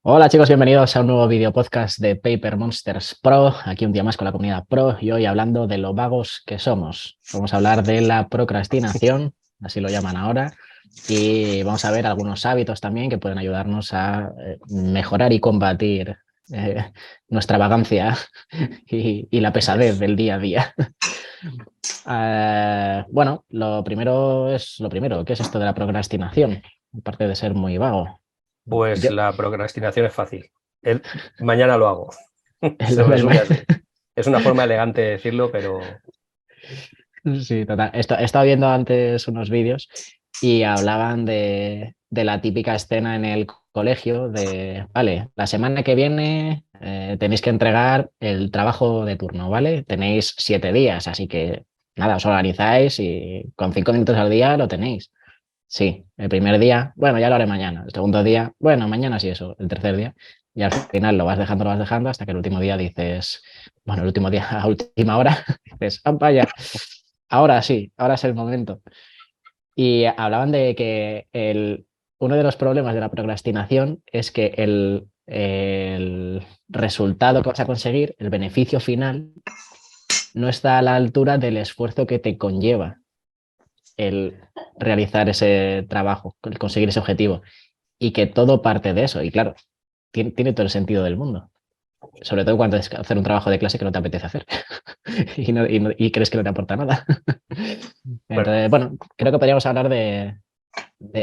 Hola chicos, bienvenidos a un nuevo video podcast de Paper Monsters Pro. Aquí un día más con la comunidad Pro y hoy hablando de lo vagos que somos. Vamos a hablar de la procrastinación, así lo llaman ahora, y vamos a ver algunos hábitos también que pueden ayudarnos a mejorar y combatir nuestra vagancia y la pesadez Yes. del día a día. Bueno, lo primero es lo primero. ¿Qué es esto de la procrastinación? Aparte de ser muy vago. Pues Yo, la procrastinación es fácil. Mañana lo hago. Se el- resume así. Es una forma elegante de decirlo, pero Sí, total. He estado viendo antes unos vídeos y hablaban de la típica escena en el colegio de, vale, la semana que viene tenéis que entregar el trabajo de turno, ¿vale? Tenéis 7 días, así que nada, os organizáis y con 5 minutos al día lo tenéis. Sí, el primer día, bueno, ya lo haré mañana. El segundo día, bueno, mañana sí eso. El tercer día, y al final lo vas dejando hasta que el último día dices, bueno, el último día a última hora, dices, ¡ah, vaya! Ahora sí, ahora es el momento. Y hablaban de que uno de los problemas de la procrastinación es que el resultado que vas a conseguir, el beneficio final, no está a la altura del esfuerzo que te conlleva el realizar ese trabajo, el conseguir ese objetivo. Y que todo parte de eso. Y claro, tiene todo el sentido del mundo. Sobre todo cuando es hacer un trabajo de clase que no te apetece hacer y crees que no te aporta nada. bueno, Entonces, bueno, creo que podríamos hablar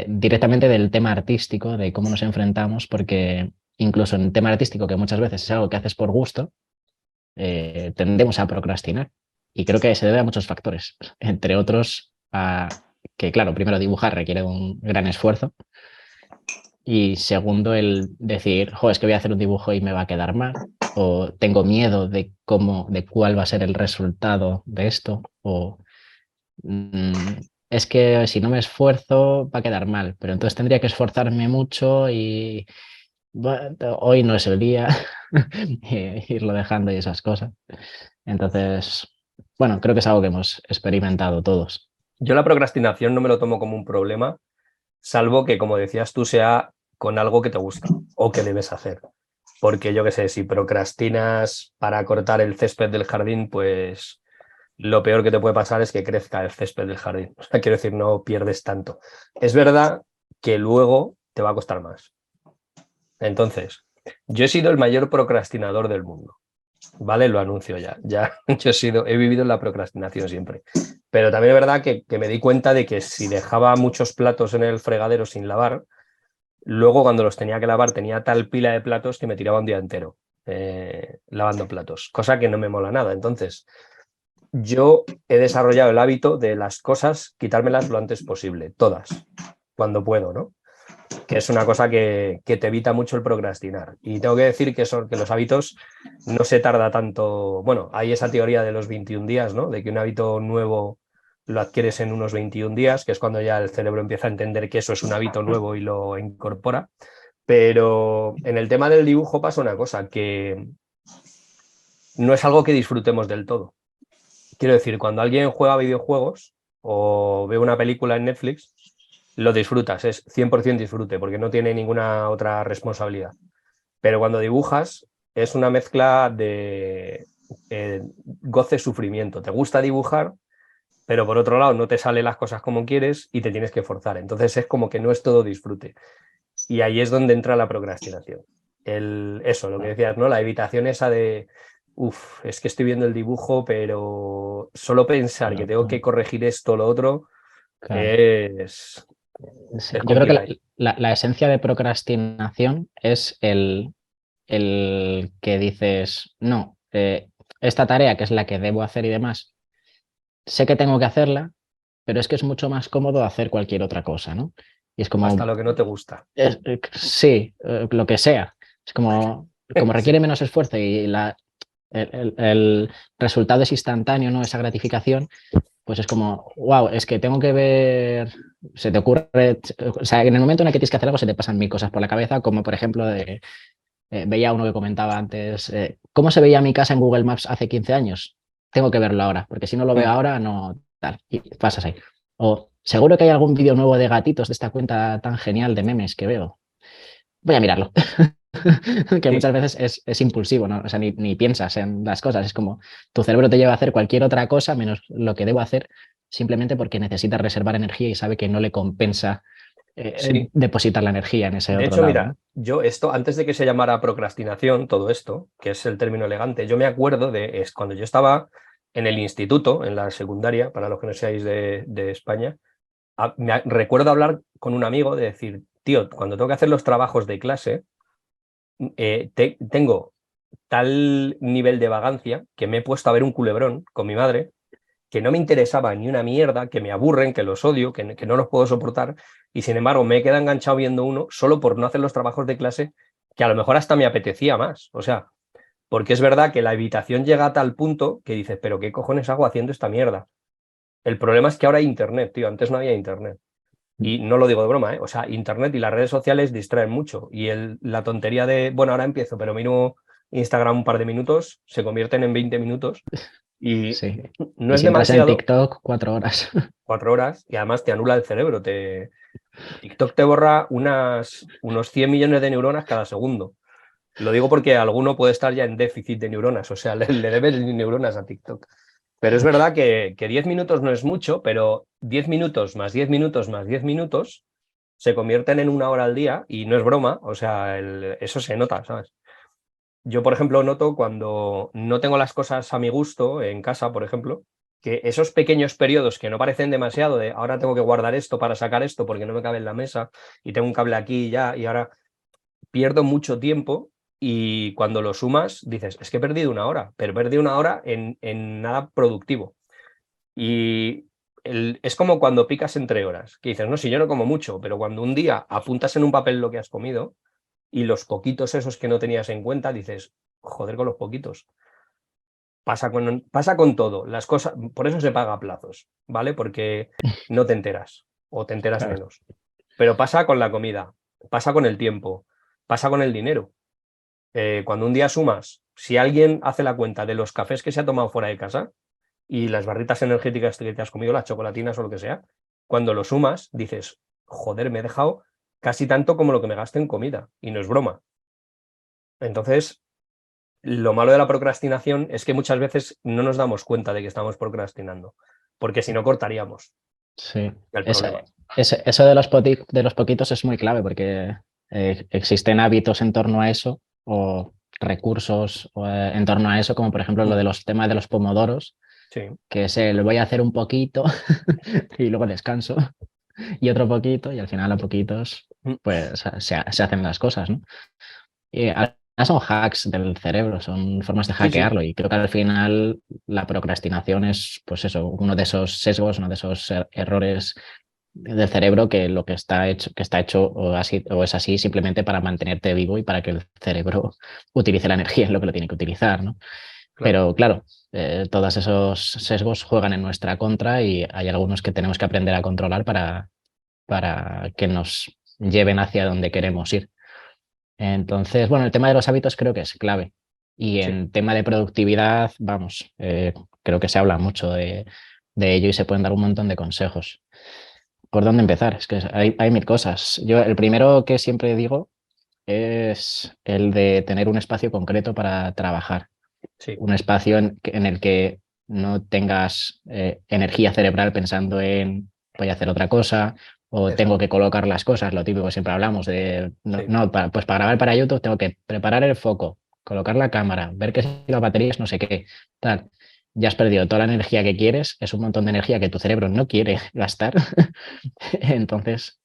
directamente del tema artístico, de cómo nos enfrentamos, porque incluso en tema artístico, que muchas veces es algo que haces por gusto, tendemos a procrastinar. Y creo que se debe a muchos factores, entre otros a que, claro, primero dibujar requiere un gran esfuerzo y segundo el decir, jo, es que voy a hacer un dibujo y me va a quedar mal, o tengo miedo de cuál va a ser el resultado de esto, o es que si no me esfuerzo va a quedar mal, pero entonces tendría que esforzarme mucho y bueno, hoy no es el día, irlo dejando y esas cosas. Entonces, bueno, creo que es algo que hemos experimentado todos. yo la procrastinación no me lo tomo como un problema, salvo que, como decías tú, sea con algo que te gusta o que debes hacer. Porque yo qué sé, si procrastinas para cortar el césped del jardín, pues lo peor que te puede pasar es que crezca el césped del jardín. O sea, quiero decir, no pierdes tanto. Es verdad que luego te va a costar más. Entonces, yo he sido el mayor procrastinador del mundo. Vale, lo anuncio ya. Ya he vivido en la procrastinación siempre. Pero también es verdad que me di cuenta de que si dejaba muchos platos en el fregadero sin lavar, luego cuando los tenía que lavar tenía tal pila de platos que me tiraba un día entero lavando platos, cosa que no me mola nada. Entonces, yo he desarrollado el hábito de las cosas, quitármelas lo antes posible, todas, cuando puedo, ¿no? Que es una cosa que te evita mucho el procrastinar. Y tengo que decir que los hábitos no se tarda tanto. Bueno, hay esa teoría de los 21 días, ¿no? De que un hábito nuevo lo adquieres en unos 21 días, que es cuando ya el cerebro empieza a entender que eso es un hábito nuevo y lo incorpora. Pero en el tema del dibujo pasa una cosa, que no es algo que disfrutemos del todo. Quiero decir, cuando alguien juega videojuegos o ve una película en Netflix, lo disfrutas, es 100% disfrute, porque no tiene ninguna otra responsabilidad. Pero cuando dibujas, es una mezcla de goce-sufrimiento. Te gusta dibujar, pero por otro lado no te salen las cosas como quieres y te tienes que forzar. Entonces es como que no es todo disfrute. Y ahí es donde entra la procrastinación. Eso, lo que decías, ¿no? La evitación esa de, uff, es que estoy viendo el dibujo, pero solo pensar que Claro, tengo que corregir esto o lo otro claro. es, Sí, es yo creo que complicado. la esencia de procrastinación es el que dices, no, esta tarea que es la que debo hacer y demás, sé que tengo que hacerla, pero es que es mucho más cómodo hacer cualquier otra cosa, ¿no? Y es Hasta como, lo que no te gusta. sí, lo que sea. Es como requiere Sí. menos esfuerzo y el resultado es instantáneo, ¿no? Esa gratificación, pues es como, wow, es que tengo que ver, se te ocurre, o sea, en el momento en el que tienes que hacer algo se te pasan mil cosas por la cabeza, como por ejemplo veía uno que comentaba antes, ¿cómo se veía mi casa en Google Maps hace 15 años? Tengo que verlo ahora, porque si no lo veo ahora, no tal, y pasas ahí. O seguro que hay algún vídeo nuevo de gatitos de esta cuenta tan genial de memes que veo. Voy a mirarlo. que Sí. muchas veces es impulsivo, ¿no? O sea, ni piensas en las cosas. Es como tu cerebro te lleva a hacer cualquier otra cosa menos lo que debo hacer, simplemente porque necesita reservar energía y sabe que no le compensa Sí. depositar la energía en ese De otro hecho, lado, mira, ¿no? yo esto, antes de que se llamara procrastinación, todo esto, que es el término elegante, yo me acuerdo de es cuando yo estaba en el instituto, en la secundaria, para los que no seáis de España, recuerdo hablar con un amigo de decir, tío, cuando tengo que hacer los trabajos de clase, tengo tal nivel de vagancia que me he puesto a ver un culebrón con mi madre que no me interesaba ni una mierda, que me aburren, que los odio, que no los puedo soportar, y sin embargo me he quedado enganchado viendo uno solo por no hacer los trabajos de clase, que a lo mejor hasta me apetecía más. O sea, porque es verdad que la evitación llega a tal punto que dices, pero ¿qué cojones hago haciendo esta mierda? El problema es que ahora hay internet, tío, antes no había internet. Y no lo digo de broma, ¿eh? O sea, internet y las redes sociales distraen mucho. Y la tontería de, bueno, ahora empiezo, pero miro Instagram un par de minutos, se convierten en 20 minutos y Sí. no Y es si entras en demasiado, TikTok, 4 horas. 4 horas, y además te anula el cerebro. TikTok te borra unos 100 millones de neuronas cada segundo. Lo digo porque alguno puede estar ya en déficit de neuronas, o sea, le debes neuronas a TikTok. Pero es verdad que 10 minutos no es mucho, pero 10 minutos más 10 minutos más 10 minutos se convierten en 1 hora al día y no es broma, o sea, eso se nota, ¿sabes? Yo, por ejemplo, noto cuando no tengo las cosas a mi gusto en casa, por ejemplo, que esos pequeños periodos que no parecen demasiado de ahora tengo que guardar esto para sacar esto porque no me cabe en la mesa y tengo un cable aquí y ya y ahora pierdo mucho tiempo y cuando lo sumas dices, es que he perdido 1 hora, pero he perdido 1 hora en nada productivo. Y es como cuando picas entre horas, que dices, no, si yo no como mucho, pero cuando un día apuntas en un papel lo que has comido y los poquitos esos que no tenías en cuenta, dices, joder con los poquitos. Pasa con todo, las cosas, por eso se paga a plazos, ¿vale? Porque no te enteras o te enteras Claro. menos. Pero pasa con la comida, pasa con el tiempo, pasa con el dinero. Cuando un día sumas, si alguien hace la cuenta de los cafés que se ha tomado fuera de casa y las barritas energéticas que te has comido, las chocolatinas o lo que sea, cuando lo sumas, dices, joder, me he dejado casi tanto como lo que me gasto en comida. Y no es broma. Entonces, lo malo de la procrastinación es que muchas veces no nos damos cuenta de que estamos procrastinando, porque si no cortaríamos Sí. el problema. Eso de de los poquitos es muy clave porque existen hábitos en torno a eso o recursos en torno a eso, como por ejemplo lo de los temas de los pomodoros, Sí, que es el voy a hacer un poquito y luego descanso y otro poquito y al final a poquitos pues se hacen las cosas, ¿no? Y al final son hacks del cerebro, son formas de sí, sí, hackearlo y creo que al final la procrastinación es pues eso, uno de esos sesgos, uno de esos errores del cerebro que lo que está hecho o es así simplemente para mantenerte vivo y para que el cerebro utilice la energía en lo que lo tiene que utilizar, ¿no? claro. Pero claro, todos esos sesgos juegan en nuestra contra y hay algunos que tenemos que aprender a controlar para que nos lleven hacia donde queremos ir. Entonces, bueno, el tema de los hábitos creo que es clave. Y Sí. en tema de productividad, vamos, creo que se habla mucho de ello y se pueden dar un montón de consejos. ¿Por dónde empezar? Es que hay mil cosas. Yo, el primero que siempre digo es el de tener un espacio concreto para trabajar. Sí, Un espacio en el que no tengas energía cerebral pensando en voy a hacer otra cosa o eso tengo es. que colocar las cosas, lo típico que siempre hablamos de, no, Sí, no, pues para grabar para YouTube tengo que preparar el foco, colocar la cámara, ver que si las baterías no sé qué, tal. Ya has perdido toda la energía que quieres, es un montón de energía que tu cerebro no quiere gastar, entonces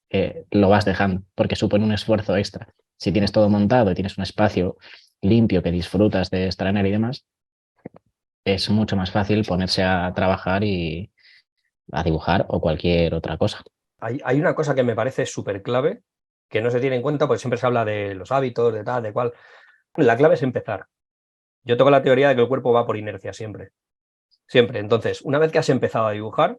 lo vas dejando porque supone un esfuerzo extra. Si tienes todo montado y tienes un espacio limpio que disfrutas de estar en él y demás, es mucho más fácil ponerse a trabajar y a dibujar o cualquier otra cosa. hay una cosa que me parece súper clave, que no se tiene en cuenta, porque siempre se habla de los hábitos, de tal, de cual. La clave es empezar. Yo tengo la teoría de que el cuerpo va por inercia siempre. Siempre. Entonces, una vez que has empezado a dibujar,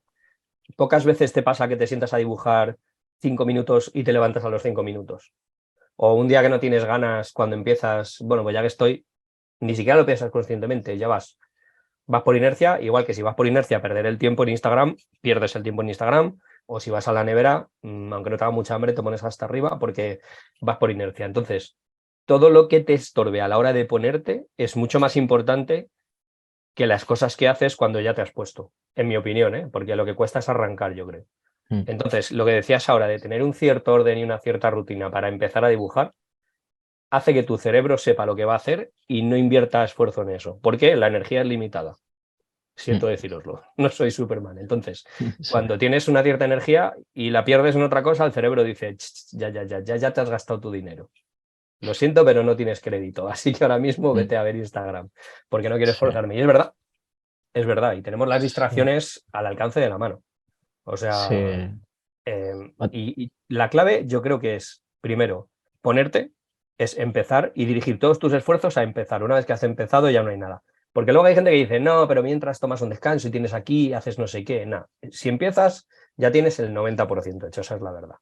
pocas veces te pasa que te sientas a dibujar 5 minutos y te levantas a los 5 minutos. O un día que no tienes ganas cuando empiezas, bueno, pues ya que estoy, ni siquiera lo piensas conscientemente, ya vas. Vas por inercia, igual que si vas por inercia a perder el tiempo en Instagram, pierdes el tiempo en Instagram, o si vas a la nevera, aunque no te haga mucha hambre, te pones hasta arriba porque vas por inercia. Entonces, todo lo que te estorbe a la hora de ponerte es mucho más importante que las cosas que haces cuando ya te has puesto, en mi opinión, ¿eh? Porque lo que cuesta es arrancar, yo creo. Mm. Entonces, lo que decías ahora de tener un cierto orden y una cierta rutina para empezar a dibujar, hace que tu cerebro sepa lo que va a hacer y no invierta esfuerzo en eso, porque la energía es limitada. Siento decíroslo, no soy Superman. Entonces, Sí, cuando tienes una cierta energía y la pierdes en otra cosa, el cerebro dice, ya te has gastado tu dinero. Lo siento, pero no tienes crédito. Así que ahora mismo vete a ver Instagram, porque no quiero sí, esforzarme. Y es verdad, y tenemos las sí, distracciones al alcance de la mano. O sí. sea, y la clave yo creo que es, primero, ponerte, es empezar y dirigir todos tus esfuerzos a empezar. Una vez que has empezado ya no hay nada. Porque luego hay gente que dice, no, pero mientras tomas un descanso y tienes aquí, haces no sé qué. Nada, si empiezas ya tienes el 90% hecho, esa es la verdad.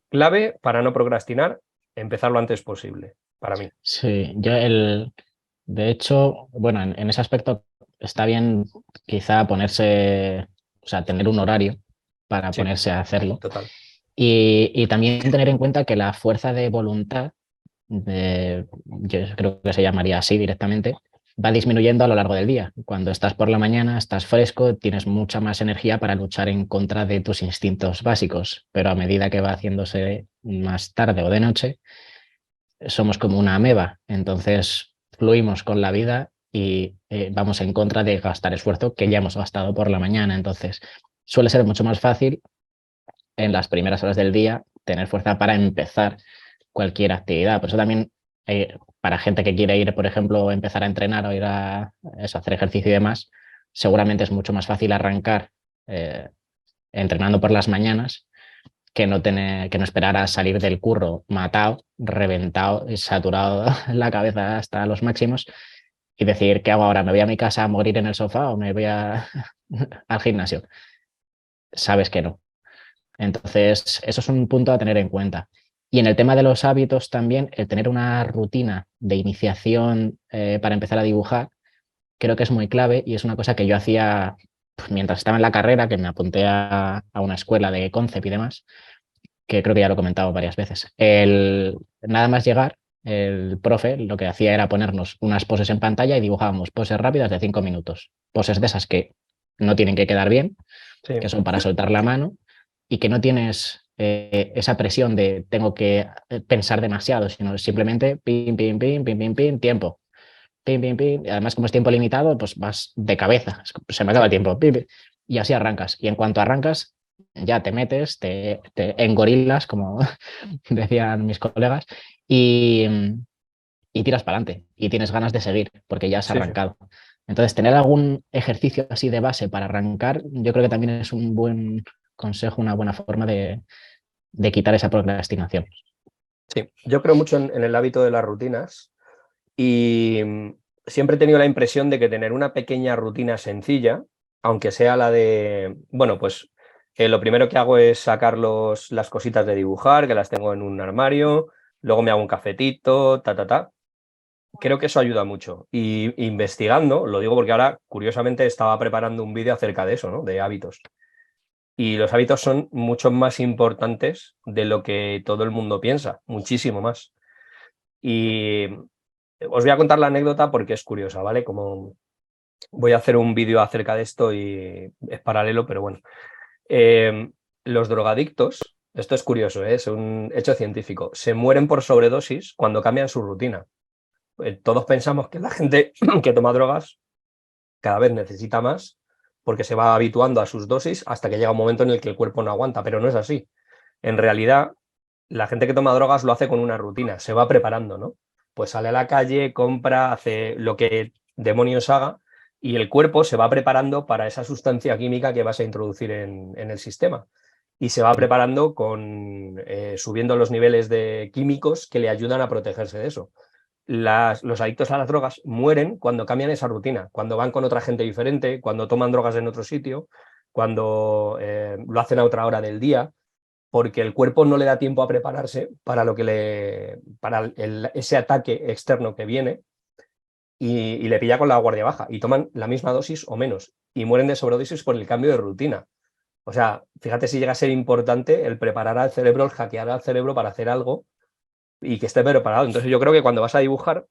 Clave para no procrastinar, empezar lo antes posible, para mí. Sí, de hecho, bueno, en ese aspecto está bien quizá ponerse, o sea, tener un horario para Sí, ponerse a hacerlo. total. Y también tener en cuenta que la fuerza de voluntad, yo creo que se llamaría así directamente, va disminuyendo a lo largo del día. Cuando estás por la mañana, estás fresco, tienes mucha más energía para luchar en contra de tus instintos básicos, pero a medida que va haciéndose más tarde o de noche, somos como una ameba, entonces fluimos con la vida y vamos en contra de gastar esfuerzo que ya hemos gastado por la mañana. Entonces suele ser mucho más fácil en las primeras horas del día tener fuerza para empezar cualquier actividad. Por eso también para gente que quiere ir, por ejemplo, empezar a entrenar o ir a eso, hacer ejercicio y demás, seguramente es mucho más fácil arrancar eh, entrenando por las mañanas que no esperar a salir del curro matado, reventado, saturado la cabeza hasta los máximos y decir, ¿qué hago ahora? ¿Me voy a mi casa a morir en el sofá o me voy al gimnasio? Sabes que no. Entonces, eso es un punto a tener en cuenta. Y en el tema de los hábitos también, el tener una rutina de iniciación para empezar a dibujar, creo que es muy clave y es una cosa que yo hacía pues, mientras estaba en la carrera, que me apunté a una escuela de concept y demás, que creo que ya lo he comentado varias veces. Nada más llegar, el profe lo que hacía era ponernos unas poses en pantalla y dibujábamos poses rápidas de 5 minutos. Poses de esas que no tienen que quedar bien, Sí, que son para soltar la mano y que no tienes esa presión de tengo que pensar demasiado, sino simplemente pim, pim, pim, pim, pim, pim, tiempo. Pim, pim, pim. Y además, como es tiempo limitado, pues vas de cabeza. Se me acaba el sí. tiempo. Pim, pim. Y así arrancas. Y en cuanto arrancas, ya te metes, te engorilas, como decían mis colegas, y, y tiras para adelante. Y tienes ganas de seguir, porque ya has Sí, sí. arrancado. Entonces, tener algún ejercicio así de base para arrancar, yo creo que también es un buen consejo, una buena forma de quitar esa procrastinación. Sí, yo creo mucho en el hábito de las rutinas y siempre he tenido la impresión de que tener una pequeña rutina sencilla, aunque sea la de, bueno, pues lo primero que hago es sacar las cositas de dibujar, que las tengo en un armario, luego me hago un cafetito, ta. Creo que eso ayuda mucho. Y investigando, lo digo porque ahora, curiosamente, estaba preparando un vídeo acerca de eso, ¿no? De hábitos. Y los hábitos son mucho más importantes de lo que todo el mundo piensa, muchísimo más. Y os voy a contar la anécdota porque es curiosa, ¿vale? Como voy a hacer un vídeo acerca de esto y es paralelo, pero bueno. Eh, los drogadictos, esto es curioso, ¿eh? Es un hecho científico, se mueren por sobredosis cuando cambian su rutina. Todos pensamos que la gente que toma drogas cada vez necesita más porque se va habituando a sus dosis hasta que llega un momento en el que el cuerpo no aguanta, pero no es así. En realidad, la gente que toma drogas lo hace con una rutina, se va preparando, ¿no? Pues sale a la calle, compra, hace lo que demonios haga y el cuerpo se va preparando para esa sustancia química que vas a introducir en el sistema. Y se va preparando subiendo los niveles de químicos que le ayudan a protegerse de eso. Los adictos a las drogas mueren cuando cambian esa rutina, cuando van con otra gente diferente, cuando toman drogas en otro sitio, cuando lo hacen a otra hora del día, porque el cuerpo no le da tiempo a prepararse para ese ataque externo que viene y le pilla con la guardia baja y toman la misma dosis o menos y mueren de sobredosis por el cambio de rutina. O sea, fíjate si llega a ser importante el preparar al cerebro, el hackear al cerebro para hacer algo y que esté preparado. Entonces yo creo que cuando vas a dibujar,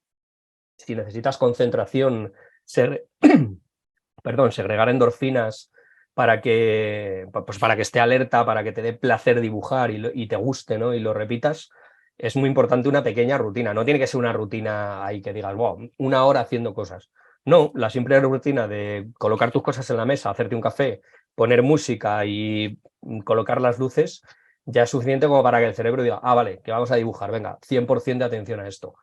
si necesitas concentración, segregar endorfinas pues para que esté alerta, para que te dé placer dibujar y te guste, ¿no? Y lo repitas, es muy importante una pequeña rutina. No tiene que ser una rutina ahí que digas, wow, 1 hora haciendo cosas. No, la simple rutina de colocar tus cosas en la mesa, hacerte un café, poner música y colocar las luces, ya es suficiente como para que el cerebro diga, ah, vale, que vamos a dibujar, venga, 100% de atención a esto.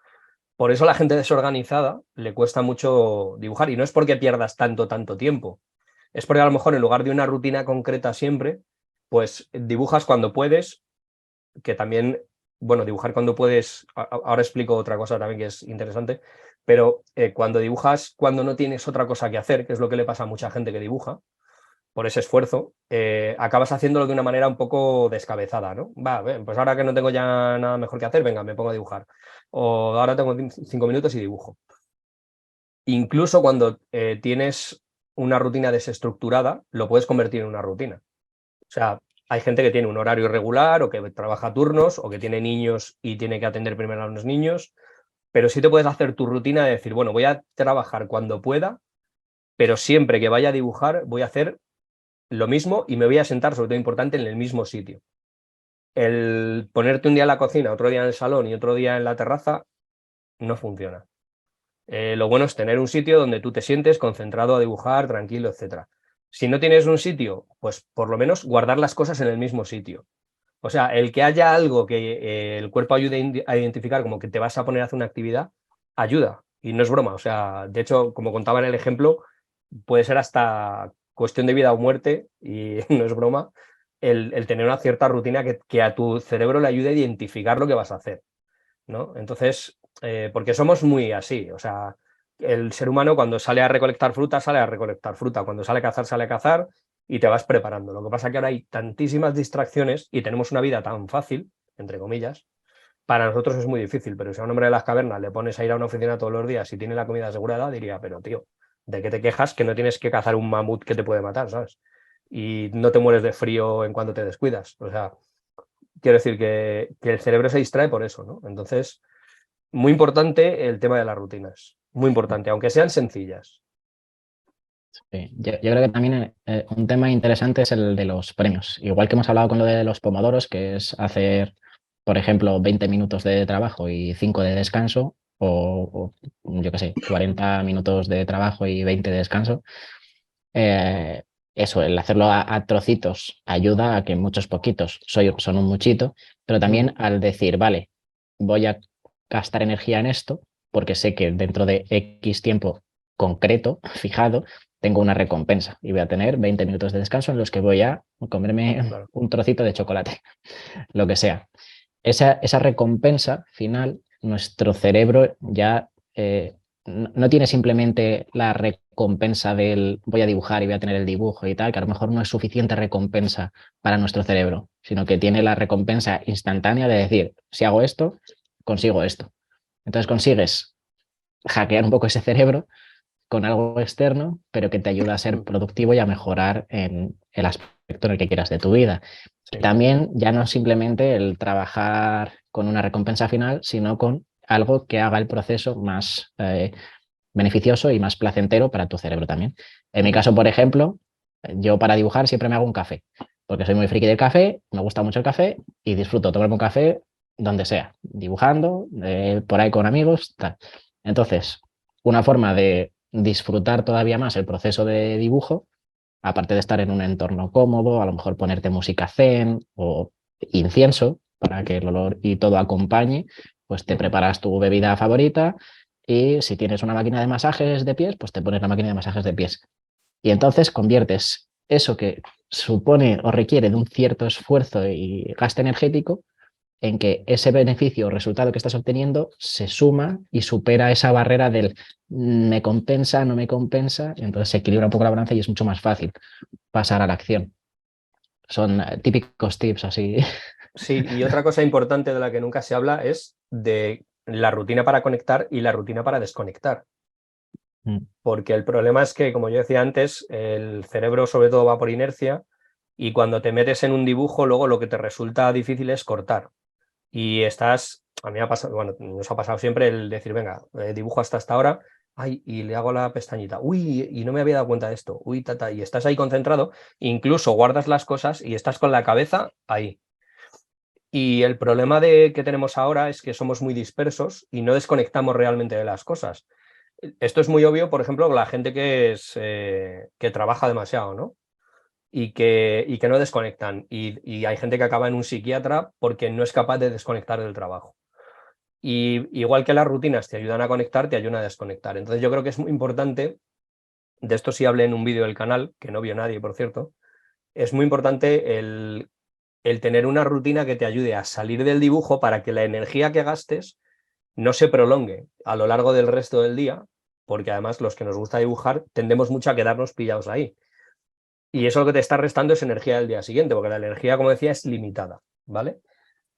Por eso a la gente desorganizada le cuesta mucho dibujar, y no es porque pierdas tanto tiempo, es porque a lo mejor en lugar de una rutina concreta siempre, pues dibujas cuando puedes, que también, bueno, dibujar cuando puedes, ahora explico otra cosa también que es interesante, pero cuando dibujas cuando no tienes otra cosa que hacer, que es lo que le pasa a mucha gente que dibuja, por ese esfuerzo, acabas haciéndolo de una manera un poco descabezada, ¿no? Va, pues ahora que no tengo ya nada mejor que hacer, venga, me pongo a dibujar. O ahora tengo 5 minutos y dibujo. Incluso cuando tienes una rutina desestructurada, lo puedes convertir en una rutina. O sea, hay gente que tiene un horario irregular o que trabaja turnos o que tiene niños y tiene que atender primero a los niños, pero sí te puedes hacer tu rutina de decir, bueno, voy a trabajar cuando pueda, pero siempre que vaya a dibujar voy a hacer lo mismo y me voy a sentar, sobre todo importante, en el mismo sitio. El ponerte un día en la cocina, otro día en el salón y otro día en la terraza, no funciona. Lo bueno es tener un sitio donde tú te sientes concentrado a dibujar, tranquilo, etc. Si no tienes un sitio, pues por lo menos guardar las cosas en el mismo sitio. O sea, el que haya algo que el cuerpo ayude a identificar como que te vas a poner a hacer una actividad, ayuda. Y no es broma. O sea, de hecho, como contaba en el ejemplo, puede ser hasta cuestión de vida o muerte, y no es broma, el tener una cierta rutina que a tu cerebro le ayude a identificar lo que vas a hacer, ¿no? Entonces, porque somos muy así, o sea, el ser humano cuando sale a recolectar fruta, sale a recolectar fruta, cuando sale a cazar y te vas preparando. Lo que pasa es que ahora hay tantísimas distracciones y tenemos una vida tan fácil, entre comillas, para nosotros es muy difícil, pero si a un hombre de las cavernas le pones a ir a una oficina todos los días y tiene la comida asegurada, diría, pero tío, ¿de qué te quejas que no tienes que cazar un mamut que te puede matar, ¿sabes? Y no te mueres de frío en cuanto te descuidas. O sea, quiero decir que el cerebro se distrae por eso, ¿no? Entonces, muy importante el tema de las rutinas, muy importante, aunque sean sencillas. Sí. Yo creo que también un tema interesante es el de los premios. Igual que hemos hablado con lo de los pomodoros, que es hacer, por ejemplo, 20 minutos de trabajo y 5 de descanso, yo qué sé, 40 minutos de trabajo y 20 de descanso. Eso, el hacerlo a trocitos ayuda a que muchos poquitos son un muchito, pero también al decir, vale, voy a gastar energía en esto porque sé que dentro de X tiempo concreto, fijado, tengo una recompensa y voy a tener 20 minutos de descanso en los que voy a comerme Claro. un trocito de chocolate, lo que sea. Esa recompensa final, nuestro cerebro ya no tiene simplemente la recompensa del voy a dibujar y voy a tener el dibujo y tal, que a lo mejor no es suficiente recompensa para nuestro cerebro, sino que tiene la recompensa instantánea de decir, si hago esto, consigo esto. Entonces consigues hackear un poco ese cerebro con algo externo, pero que te ayuda a ser productivo y a mejorar en el aspecto en el que quieras de tu vida. Sí. Y también ya no simplemente el trabajar con una recompensa final, sino con algo que haga el proceso más beneficioso y más placentero para tu cerebro también. En mi caso, por ejemplo, yo para dibujar siempre me hago un café, porque soy muy friki del café, me gusta mucho el café y disfruto tomarme un café donde sea, dibujando, por ahí con amigos, tal. Entonces, una forma de disfrutar todavía más el proceso de dibujo, aparte de estar en un entorno cómodo, a lo mejor ponerte música zen o incienso para que el olor y todo acompañe, pues te preparas tu bebida favorita y si tienes una máquina de masajes de pies, pues te pones la máquina de masajes de pies. Y entonces conviertes eso que supone o requiere de un cierto esfuerzo y gasto energético en que ese beneficio o resultado que estás obteniendo se suma y supera esa barrera del me compensa, no me compensa, y entonces se equilibra un poco la balanza y es mucho más fácil pasar a la acción. Son típicos tips así. Sí, y otra cosa importante de la que nunca se habla es de la rutina para conectar y la rutina para desconectar. Porque el problema es que, como yo decía antes, el cerebro sobre todo va por inercia y cuando te metes en un dibujo, luego lo que te resulta difícil es cortar. Y estás a mí me ha pasado, bueno, nos ha pasado siempre el decir, venga, dibujo hasta esta hora, ay, y le hago la pestañita, uy, y no me había dado cuenta de esto, uy, tata, y estás ahí concentrado, incluso guardas las cosas y estás con la cabeza ahí. Y el problema que tenemos ahora es que somos muy dispersos y no desconectamos realmente de las cosas. Esto es muy obvio, por ejemplo, con la gente que trabaja demasiado, ¿no? Y que no desconectan. Y hay gente que acaba en un psiquiatra porque no es capaz de desconectar del trabajo. Y igual que las rutinas te ayudan a conectar, te ayudan a desconectar. Entonces yo creo que es muy importante, de esto sí hablé en un vídeo del canal, que no vio nadie, por cierto, es muy importante el tener una rutina que te ayude a salir del dibujo para que la energía que gastes no se prolongue a lo largo del resto del día, porque además los que nos gusta dibujar tendemos mucho a quedarnos pillados ahí. Y eso lo que te está restando es energía del día siguiente, porque la energía, como decía, es limitada, ¿vale?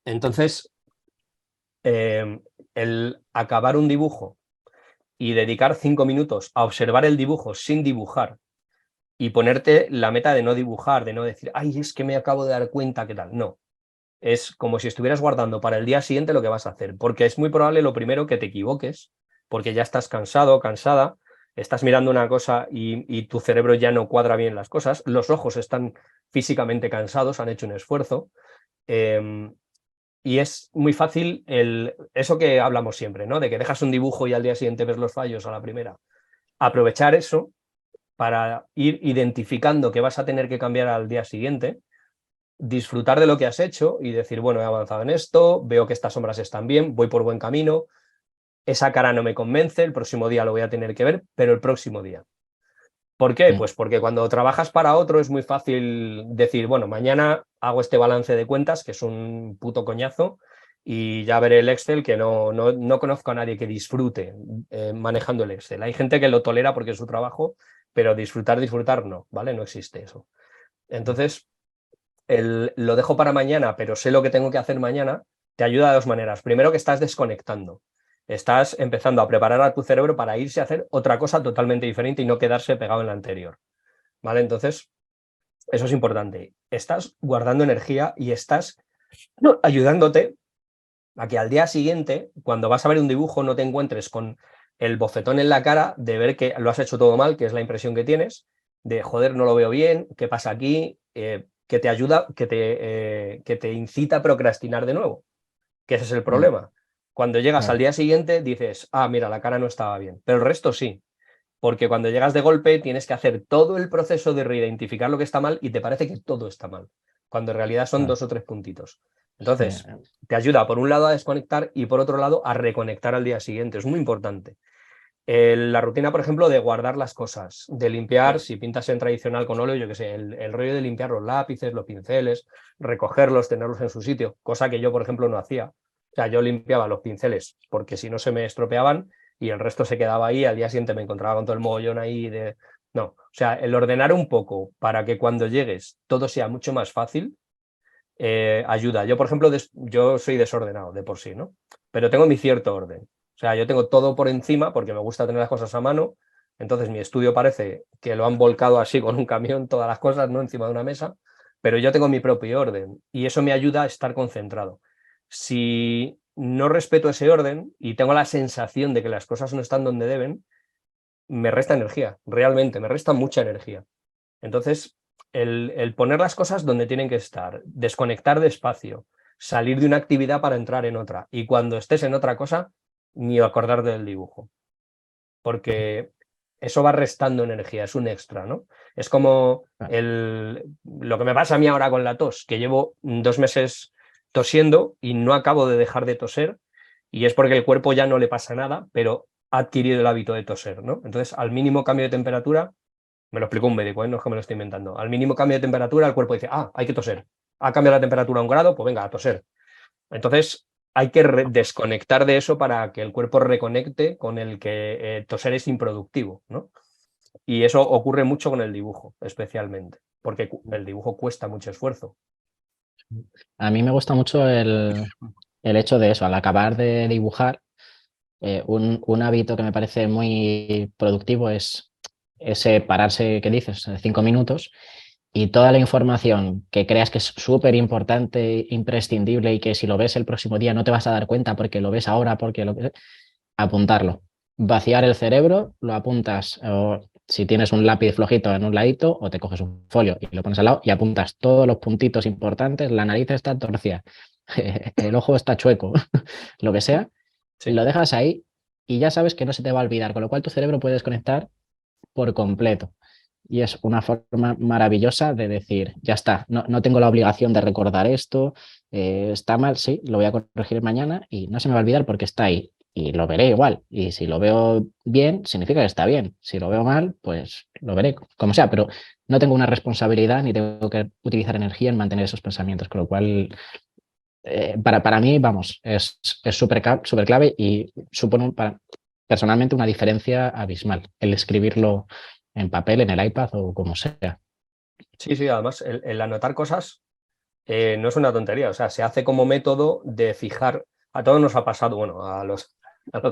Entonces, el acabar un dibujo y dedicar 5 minutos a observar el dibujo sin dibujar y ponerte la meta de no dibujar, de no decir, ay, es que me acabo de dar cuenta que tal. No, es como si estuvieras guardando para el día siguiente lo que vas a hacer, porque es muy probable lo primero que te equivoques, porque ya estás cansado, cansada, estás mirando una cosa y tu cerebro ya no cuadra bien las cosas, los ojos están físicamente cansados, han hecho un esfuerzo, eh, y es muy fácil eso que hablamos siempre, ¿no? De que dejas un dibujo y al día siguiente ves los fallos a la primera. Aprovechar eso para ir identificando que vas a tener que cambiar al día siguiente, disfrutar de lo que has hecho y decir, bueno, he avanzado en esto, veo que estas sombras están bien, voy por buen camino, esa cara no me convence, el próximo día lo voy a tener que ver, pero el próximo día. ¿Por qué? Sí. Pues porque cuando trabajas para otro es muy fácil decir, bueno, mañana hago este balance de cuentas, que es un puto coñazo, y ya veré el Excel, que no conozco a nadie que disfrute manejando el Excel. Hay gente que lo tolera porque es su trabajo, pero disfrutar no, ¿vale? No existe eso. Entonces, lo dejo para mañana, pero sé lo que tengo que hacer mañana, te ayuda de dos maneras. Primero, que estás desconectando. Estás empezando a preparar a tu cerebro para irse a hacer otra cosa totalmente diferente y no quedarse pegado en la anterior. ¿Vale? Entonces, eso es importante. Estás guardando energía y estás ayudándote a que al día siguiente, cuando vas a ver un dibujo, no te encuentres con el bofetón en la cara de ver que lo has hecho todo mal, que es la impresión que tienes, de joder, no lo veo bien, ¿qué pasa aquí? Que te ayuda, que te incita a procrastinar de nuevo, que ese es el Mm, problema. Cuando llegas al claro. día siguiente dices, ah, mira, la cara no estaba bien, pero el resto sí, porque cuando llegas de golpe tienes que hacer todo el proceso de reidentificar lo que está mal y te parece que todo está mal, cuando en realidad son Claro. 2 o 3 puntitos. Entonces, Sí. te ayuda por un lado a desconectar y por otro lado a reconectar al día siguiente. Es muy importante. La rutina, por ejemplo, de guardar las cosas, de limpiar, si pintas en tradicional con óleo, yo qué sé, el rollo de limpiar los lápices, los pinceles, recogerlos, tenerlos en su sitio, cosa que yo, por ejemplo, no hacía. O sea, yo limpiaba los pinceles porque si no se me estropeaban y el resto se quedaba ahí, al día siguiente me encontraba con todo el mogollón ahí de... No, o sea, el ordenar un poco para que cuando llegues todo sea mucho más fácil, ayuda. Yo, por ejemplo, yo soy desordenado de por sí, ¿no? Pero tengo mi cierto orden. O sea, yo tengo todo por encima porque me gusta tener las cosas a mano. Entonces mi estudio parece que lo han volcado así con un camión, todas las cosas, ¿no? Encima de una mesa. Pero yo tengo mi propio orden y eso me ayuda a estar concentrado. Si no respeto ese orden y tengo la sensación de que las cosas no están donde deben, me resta energía, realmente, me resta mucha energía. Entonces, el poner las cosas donde tienen que estar, desconectar de espacio, salir de una actividad para entrar en otra. Y cuando estés en otra cosa, ni acordarte del dibujo. Porque eso va restando energía, es un extra, ¿no? Es como Claro. lo que me pasa a mí ahora con la tos, que llevo 2 meses tosiendo y no acabo de dejar de toser, y es porque el cuerpo ya no le pasa nada, pero ha adquirido el hábito de toser, ¿no? Entonces, al mínimo cambio de temperatura, me lo explicó un médico, ¿eh? No es que me lo estoy inventando. Al mínimo cambio de temperatura, el cuerpo dice, ah, hay que toser. Ha cambiado la temperatura a 1 grado, pues venga, a toser. Entonces, hay que desconectar de eso para que el cuerpo reconecte con el que toser es improductivo, ¿no? Y eso ocurre mucho con el dibujo, especialmente, porque el dibujo cuesta mucho esfuerzo. A mí me gusta mucho el hecho de eso, al acabar de dibujar, un hábito que me parece muy productivo es ese pararse que dices, 5 minutos, y toda la información que creas que es súper importante, imprescindible y que si lo ves el próximo día no te vas a dar cuenta porque lo ves ahora, porque lo que apuntarlo. Vaciar el cerebro, lo apuntas, o si tienes un lápiz flojito en un ladito, o te coges un folio y lo pones al lado y apuntas todos los puntitos importantes, la nariz está torcida, el ojo está chueco, lo que sea, Sí. lo dejas ahí y ya sabes que no se te va a olvidar, con lo cual tu cerebro puede desconectar por completo. Y es una forma maravillosa de decir, ya está, no tengo la obligación de recordar esto, está mal, sí, lo voy a corregir mañana y no se me va a olvidar porque está ahí y lo veré igual. Y si lo veo bien, significa que está bien. Si lo veo mal, pues lo veré como sea, pero no tengo una responsabilidad ni tengo que utilizar energía en mantener esos pensamientos, con lo cual para mí, vamos, es súper súper clave y supone personalmente una diferencia abismal el escribirlo en papel, en el iPad o como sea. Sí, sí, además el anotar cosas no es una tontería, o sea, se hace como método de fijar, a todos nos ha pasado, bueno, a los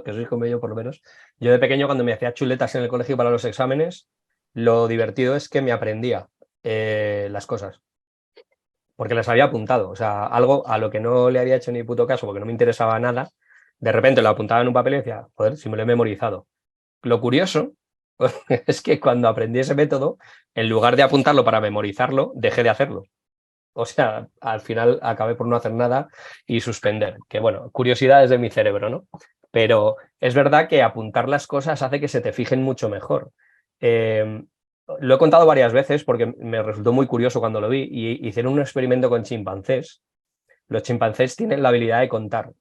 que sois como yo por lo menos, yo de pequeño cuando me hacía chuletas en el colegio para los exámenes, lo divertido es que me aprendía las cosas, porque las había apuntado, o sea, algo a lo que no le había hecho ni puto caso porque no me interesaba nada, de repente lo apuntaba en un papel y decía, joder, si me lo he memorizado. Lo curioso es que cuando aprendí ese método, en lugar de apuntarlo para memorizarlo, dejé de hacerlo. O sea, al final acabé por no hacer nada y suspender. Que bueno, curiosidades de mi cerebro, ¿no? Pero es verdad que apuntar las cosas hace que se te fijen mucho mejor. Eh, lo he contado varias veces porque me resultó muy curioso cuando lo vi y hicieron un experimento con chimpancés. Los chimpancés tienen la habilidad de contar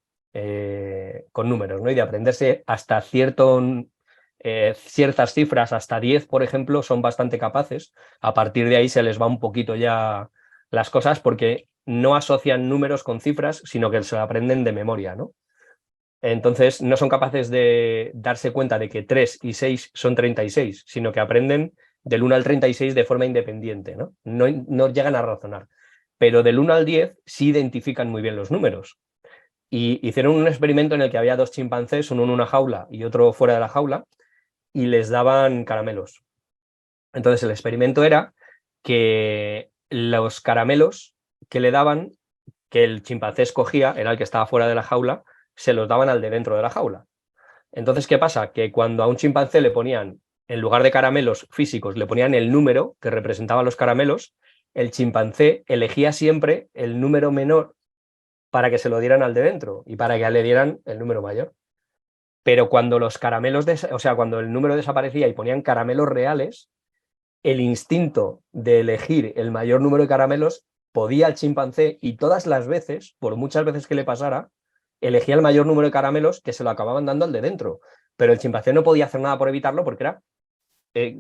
con números, ¿no? Y de aprenderse hasta ciertas cifras, hasta 10, por ejemplo, son bastante capaces. A partir de ahí se les va un poquito ya las cosas porque no asocian números con cifras, sino que se lo aprenden de memoria, ¿no? Entonces no son capaces de darse cuenta de que 3 y 6 son 36, sino que aprenden del 1 al 36 de forma independiente, ¿no? No llegan a razonar. Pero del 1 al 10 sí identifican muy bien los números. Y hicieron un experimento en el que había dos chimpancés, uno en una jaula y otro fuera de la jaula, y les daban caramelos. Entonces el experimento era que los caramelos que le daban, que el chimpancé escogía, era el que estaba fuera de la jaula, se los daban al de dentro de la jaula. Entonces, ¿qué pasa? Que cuando a un chimpancé le ponían, en lugar de caramelos físicos, le ponían el número que representaba los caramelos, el chimpancé elegía siempre el número menor para que se lo dieran al de dentro y para que le dieran el número mayor. Pero cuando los caramelos, o sea, cuando el número desaparecía y ponían caramelos reales, el instinto de elegir el mayor número de caramelos podía el chimpancé y todas las veces, por muchas veces que le pasara, elegía el mayor número de caramelos que se lo acababan dando al de dentro. Pero el chimpancé no podía hacer nada por evitarlo porque era,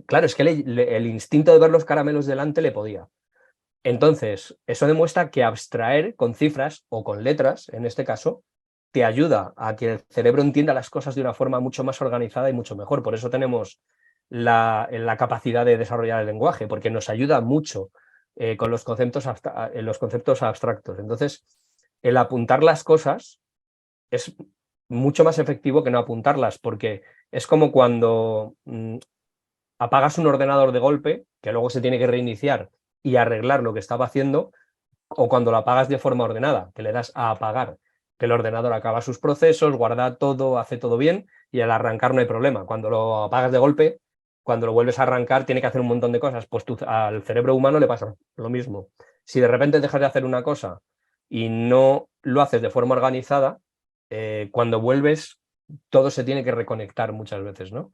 claro, es que el instinto de ver los caramelos delante le podía. Entonces, eso demuestra que abstraer con cifras o con letras, en este caso, te ayuda a que el cerebro entienda las cosas de una forma mucho más organizada y mucho mejor. Por eso tenemos la capacidad de desarrollar el lenguaje, porque nos ayuda mucho con los conceptos abstractos. Entonces, el apuntar las cosas es mucho más efectivo que no apuntarlas, porque es como cuando apagas un ordenador de golpe, que luego se tiene que reiniciar y arreglar lo que estaba haciendo, o cuando lo apagas de forma ordenada, que le das a apagar, que el ordenador acaba sus procesos, guarda todo, hace todo bien y al arrancar no hay problema. Cuando lo apagas de golpe, cuando lo vuelves a arrancar, tiene que hacer un montón de cosas. Pues al cerebro humano le pasa lo mismo. Si de repente dejas de hacer una cosa y no lo haces de forma organizada, cuando vuelves, todo se tiene que reconectar muchas veces, ¿no?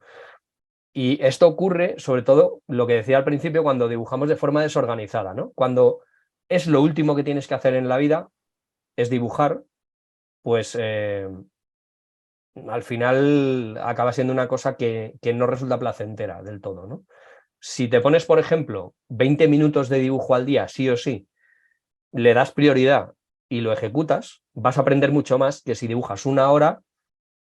Y esto ocurre, sobre todo, lo que decía al principio, cuando dibujamos de forma desorganizada, ¿no? Cuando es lo último que tienes que hacer en la vida, es dibujar, pues al final acaba siendo una cosa que no resulta placentera del todo, ¿no? Si te pones, por ejemplo, 20 minutos de dibujo al día, sí o sí, le das prioridad y lo ejecutas, vas a aprender mucho más que si dibujas una hora,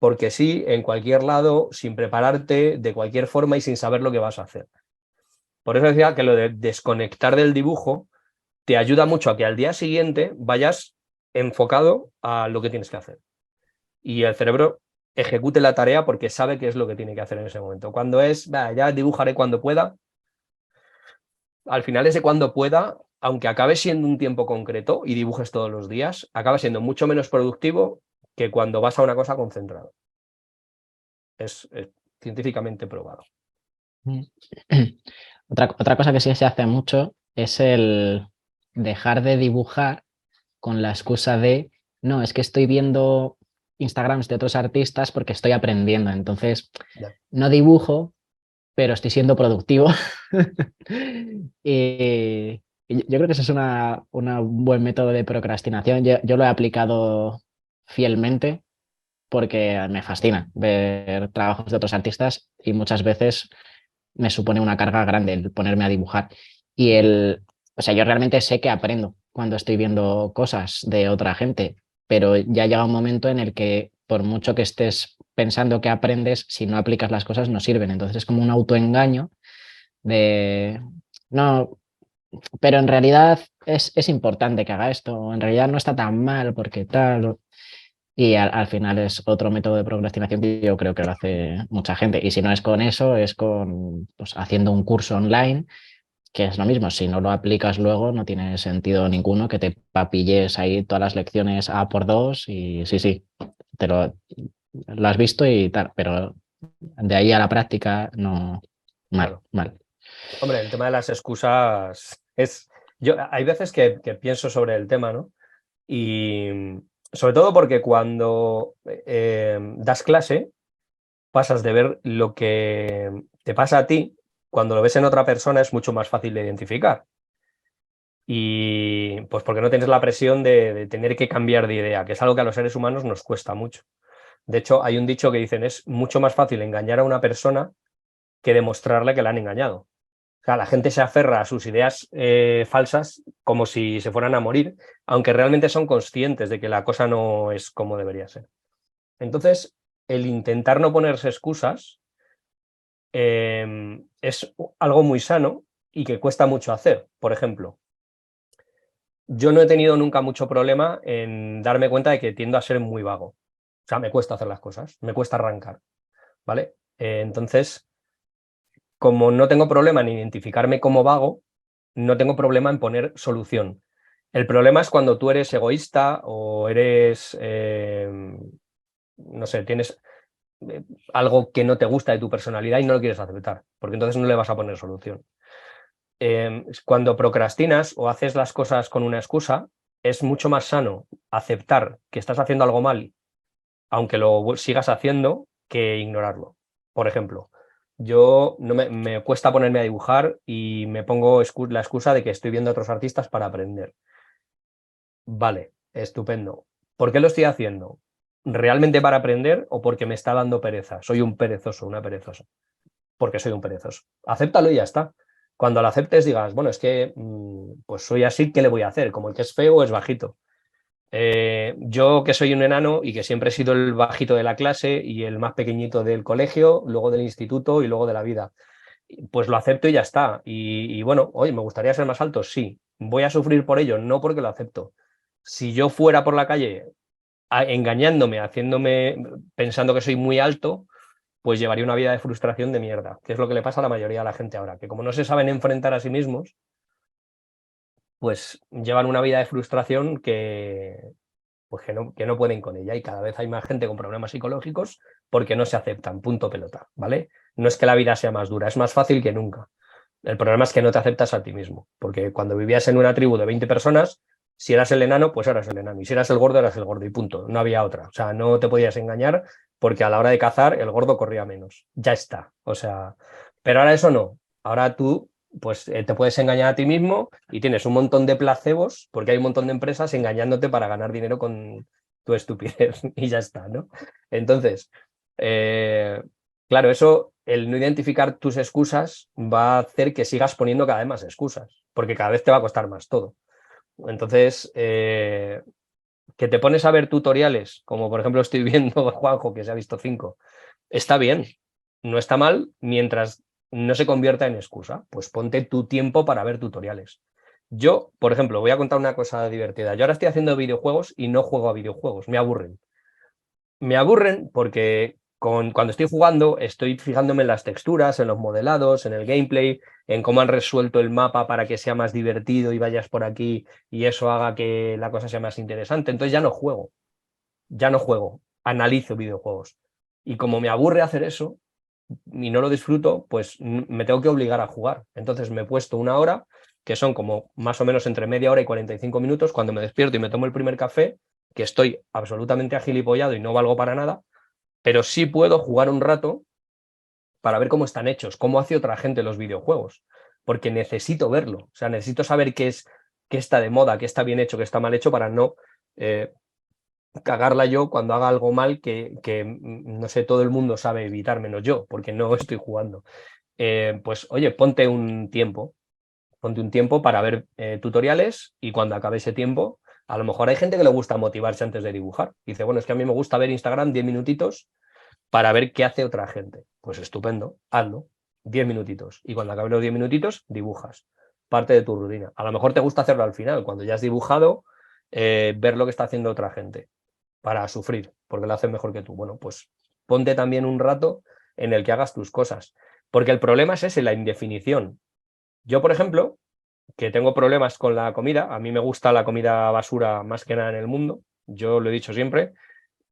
porque sí, en cualquier lado, sin prepararte, de cualquier forma y sin saber lo que vas a hacer. Por eso decía que lo de desconectar del dibujo te ayuda mucho a que al día siguiente vayas enfocado a lo que tienes que hacer. Y el cerebro ejecute la tarea porque sabe qué es lo que tiene que hacer en ese momento. Cuando es, ya dibujaré cuando pueda, al final ese cuando pueda, aunque acabe siendo un tiempo concreto y dibujes todos los días, acaba siendo mucho menos productivo que cuando vas a una cosa concentrado. Es científicamente probado. Otra cosa que sí se hace mucho es el dejar de dibujar con la excusa de, no, es que estoy viendo Instagrams de otros artistas porque estoy aprendiendo, entonces Ya. no dibujo, pero estoy siendo productivo. Y yo creo que ese es un buen método de procrastinación. Yo lo he aplicado fielmente porque me fascina ver trabajos de otros artistas y muchas veces me supone una carga grande el ponerme a dibujar. O sea, yo realmente sé que aprendo cuando estoy viendo cosas de otra gente, pero ya llega un momento en el que por mucho que estés pensando que aprendes, si no aplicas las cosas no sirven. Entonces es como un autoengaño de, no, pero en realidad es importante que haga esto, o en realidad no está tan mal porque tal. Y al final es otro método de procrastinación que yo creo que lo hace mucha gente. Y si no es con eso, es con pues, haciendo un curso online, que es lo mismo. Si no lo aplicas luego, no tiene sentido ninguno que te papilles ahí todas las lecciones a por dos y sí, te lo has visto y tal, pero de ahí a la práctica no, Claro. mal. Hombre, el tema de las excusas es... hay veces que pienso sobre el tema, ¿no? Y sobre todo porque cuando das clase, pasas de ver lo que te pasa a ti, cuando lo ves en otra persona es mucho más fácil de identificar. Y pues porque no tienes la presión de tener que cambiar de idea, que es algo que a los seres humanos nos cuesta mucho. De hecho, hay un dicho que dicen, es mucho más fácil engañar a una persona que demostrarle que la han engañado. O sea, la gente se aferra a sus ideas falsas como si se fueran a morir, aunque realmente son conscientes de que la cosa no es como debería ser. Entonces, el intentar no ponerse excusas es algo muy sano y que cuesta mucho hacer. Por ejemplo, yo no he tenido nunca mucho problema en darme cuenta de que tiendo a ser muy vago. O sea, me cuesta hacer las cosas, me cuesta arrancar, ¿vale? Entonces, como no tengo problema en identificarme como vago, no tengo problema en poner solución. El problema es cuando tú eres egoísta o eres, no sé, tienes algo que no te gusta de tu personalidad y no lo quieres aceptar, porque entonces no le vas a poner solución. Cuando procrastinas o haces las cosas con una excusa, es mucho más sano aceptar que estás haciendo algo mal, aunque lo sigas haciendo, que ignorarlo. Por ejemplo, yo no me cuesta ponerme a dibujar y me pongo la excusa de que estoy viendo a otros artistas para aprender. Vale, estupendo. ¿Por qué lo estoy haciendo? ¿Realmente para aprender o porque me está dando pereza? Soy un perezoso, una perezosa. Porque soy un perezoso. Acéptalo y ya está. Cuando lo aceptes digas, bueno, es que pues soy así, ¿qué le voy a hacer? Como el que es feo o es bajito. Yo que soy un enano y que siempre he sido el bajito de la clase y el más pequeñito del colegio, luego del instituto y luego de la vida, pues lo acepto y ya está. Y bueno, oye, ¿me gustaría ser más alto? Sí. ¿Voy a sufrir por ello? No, porque lo acepto. Si yo fuera por la calle engañándome, haciéndome, pensando que soy muy alto, pues llevaría una vida de frustración de mierda, que es lo que le pasa a la mayoría de la gente ahora, que como no se saben enfrentar a sí mismos, pues llevan una vida de frustración pues que no pueden con ella y cada vez hay más gente con problemas psicológicos porque no se aceptan, punto pelota, ¿vale? No es que la vida sea más dura, es más fácil que nunca. El problema es que no te aceptas a ti mismo, porque cuando vivías en una tribu de 20 personas, si eras el enano, pues eras el enano, y si eras el gordo, eras el gordo, y punto, no había otra. O sea, no te podías engañar porque a la hora de cazar el gordo corría menos. Ya está. O sea, pero ahora eso no. Ahora tú pues te puedes engañar a ti mismo y tienes un montón de placebos, porque hay un montón de empresas engañándote para ganar dinero con tu estupidez y ya está, ¿no? Entonces, claro, eso, el no identificar tus excusas va a hacer que sigas poniendo cada vez más excusas, porque cada vez te va a costar más todo. Entonces, que te pones a ver tutoriales, como por ejemplo estoy viendo a Juanjo, que se ha visto 5, está bien, no está mal mientras no se convierta en excusa. Pues ponte tu tiempo para ver tutoriales. Yo, por ejemplo, voy a contar una cosa divertida. Yo ahora estoy haciendo videojuegos y no juego a videojuegos, me aburren. Me aburren porque cuando estoy jugando, estoy fijándome en las texturas, en los modelados, en el gameplay, en cómo han resuelto el mapa para que sea más divertido y vayas por aquí y eso haga que la cosa sea más interesante. Entonces ya no juego, analizo videojuegos. Y como me aburre hacer eso y no lo disfruto, pues me tengo que obligar a jugar. Entonces me he puesto una hora, que son como más o menos entre media hora y 45 minutos, cuando me despierto y me tomo el primer café, que estoy absolutamente agilipollado y no valgo para nada, pero sí puedo jugar un rato para ver cómo están hechos, cómo hace otra gente los videojuegos, porque necesito verlo, o sea, necesito saber qué está de moda, qué está bien hecho, qué está mal hecho para no cagarla yo cuando haga algo mal que, no sé, todo el mundo sabe evitar, menos yo, porque no estoy jugando. Pues oye, ponte un tiempo para ver tutoriales y cuando acabe ese tiempo, a lo mejor hay gente que le gusta motivarse antes de dibujar. Dice, bueno, es que a mí me gusta ver Instagram 10 minutitos para ver qué hace otra gente. Pues estupendo, hazlo, 10 minutitos. Y cuando acabe los 10 minutitos, dibujas. Parte de tu rutina. A lo mejor te gusta hacerlo al final, cuando ya has dibujado, ver lo que está haciendo otra gente para sufrir, porque lo hacen mejor que tú. Bueno, pues ponte también un rato en el que hagas tus cosas. Porque el problema es ese, la indefinición. Yo, por ejemplo, que tengo problemas con la comida, a mí me gusta la comida basura más que nada en el mundo, yo lo he dicho siempre,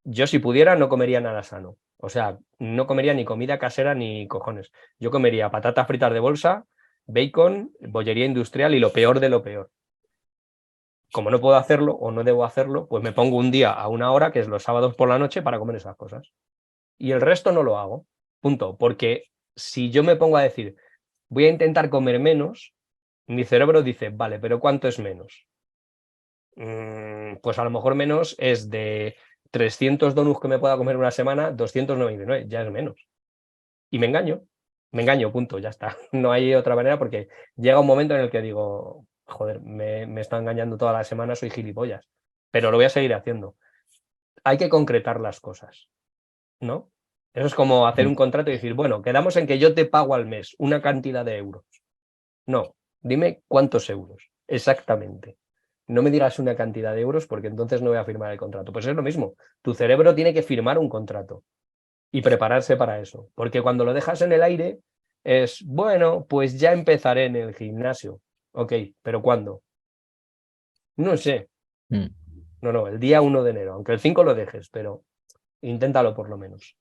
yo si pudiera no comería nada sano. O sea, no comería ni comida casera ni cojones. Yo comería patatas fritas de bolsa, bacon, bollería industrial y lo peor de lo peor. Como no puedo hacerlo o no debo hacerlo, pues me pongo un día a una hora, que es los sábados por la noche, para comer esas cosas. Y el resto no lo hago. Punto. Porque si yo me pongo a decir, voy a intentar comer menos, mi cerebro dice, vale, pero ¿cuánto es menos? Pues a lo mejor menos es de 300 donuts que me pueda comer una semana, 299, ya es menos. Y me engaño, punto, ya está. No hay otra manera porque llega un momento en el que digo, joder, me está engañando toda la semana, soy gilipollas, pero lo voy a seguir haciendo. Hay que concretar las cosas, ¿no? Eso es como hacer un contrato y decir, bueno, quedamos en que yo te pago al mes una cantidad de euros. No, dime cuántos euros, exactamente. No me digas una cantidad de euros porque entonces no voy a firmar el contrato. Pues es lo mismo, tu cerebro tiene que firmar un contrato y prepararse para eso, porque cuando lo dejas en el aire es, bueno, pues ya empezaré en el gimnasio. Ok, pero ¿cuándo? No sé. Mm. No, el día 1 de enero, aunque el 5 lo dejes, pero inténtalo por lo menos.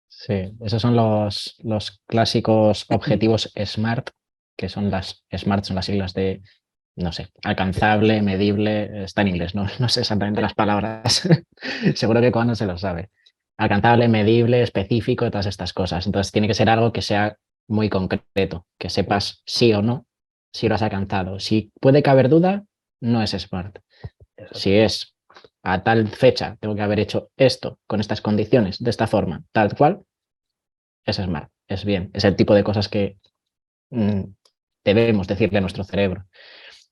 Sí, esos son los clásicos objetivos SMART, que son SMART son las siglas de, no sé, alcanzable, medible, está en inglés, no, no sé exactamente las palabras, seguro que cuando se lo sabe. Alcanzable, medible, específico, todas estas cosas. Entonces tiene que ser algo que sea muy concreto, que sepas sí o no si lo has alcanzado. Si puede caber duda, no es SMART. Si Exacto. es a tal fecha, tengo que haber hecho esto con estas condiciones, de esta forma, tal cual, es SMART, es bien, es el tipo de cosas que mm, debemos decirle a nuestro cerebro.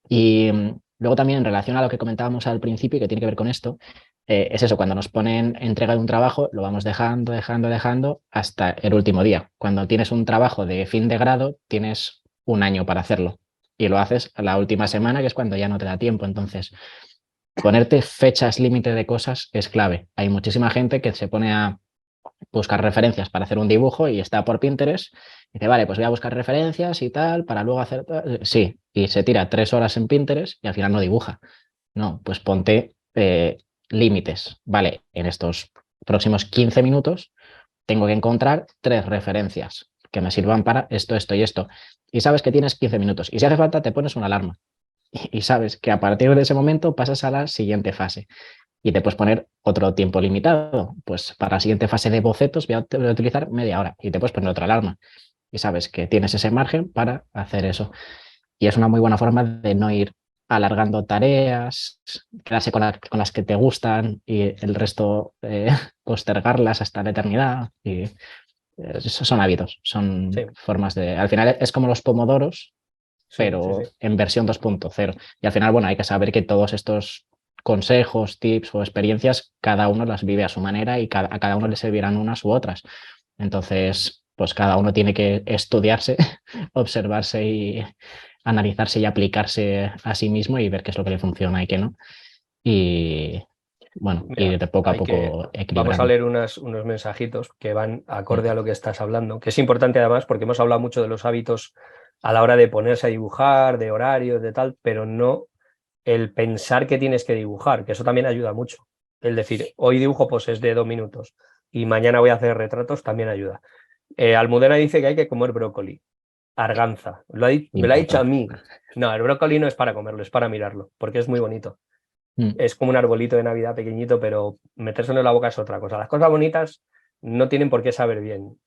Y luego también en relación a lo que comentábamos al principio y que tiene que ver con esto, es eso, cuando nos ponen entrega de un trabajo, lo vamos dejando hasta el último día. Cuando tienes un trabajo de fin de grado, tienes un año para hacerlo y lo haces la última semana, que es cuando ya no te da tiempo. Entonces, ponerte fechas límite de cosas es clave. Hay muchísima gente que se pone a buscar referencias para hacer un dibujo y está por Pinterest. Y dice, vale, pues voy a buscar referencias y tal para luego hacer. Sí, y se tira 3 horas en Pinterest y al final no dibuja. No, pues ponte límites. Vale, en estos próximos 15 minutos tengo que encontrar 3 referencias que me sirvan para esto, esto y esto. Y sabes que tienes 15 minutos. Y si hace falta, te pones una alarma. Y sabes que a partir de ese momento pasas a la siguiente fase y te puedes poner otro tiempo limitado. Pues para la siguiente fase de bocetos voy a utilizar media hora y te puedes poner otra alarma y sabes que tienes ese margen para hacer eso. Y es una muy buena forma de no ir alargando tareas, quedarse con las que te gustan y el resto postergarlas hasta la eternidad. Y esos son hábitos, son Sí, formas de... Al final es como los pomodoros, sí. pero en versión 2.0. Y al final, bueno, hay que saber que todos estos consejos, tips o experiencias, cada uno las vive a su manera y a cada uno le servirán unas u otras. Entonces, pues cada uno tiene que estudiarse, observarse y analizarse y aplicarse a sí mismo y ver qué es lo que le funciona y qué no. Y, bueno, Mira, ir de poco a poco vamos a equilibrando. leer unos mensajitos que van acorde a lo que estás hablando, que es importante además porque hemos hablado mucho de los hábitos a la hora de ponerse a dibujar, de horarios, de tal, pero no el pensar que tienes que dibujar, que eso también ayuda mucho. El decir, hoy dibujo poses de 2 minutos y mañana voy a hacer retratos, también ayuda. Almudena dice que hay que comer brócoli. Arganza, me lo ha dicho a Importante. mí. No, el brócoli no es para comerlo, es para mirarlo, porque es muy bonito. Mm. Es como un arbolito de Navidad pequeñito, pero metérselo en la boca es otra cosa. Las cosas bonitas no tienen por qué saber bien.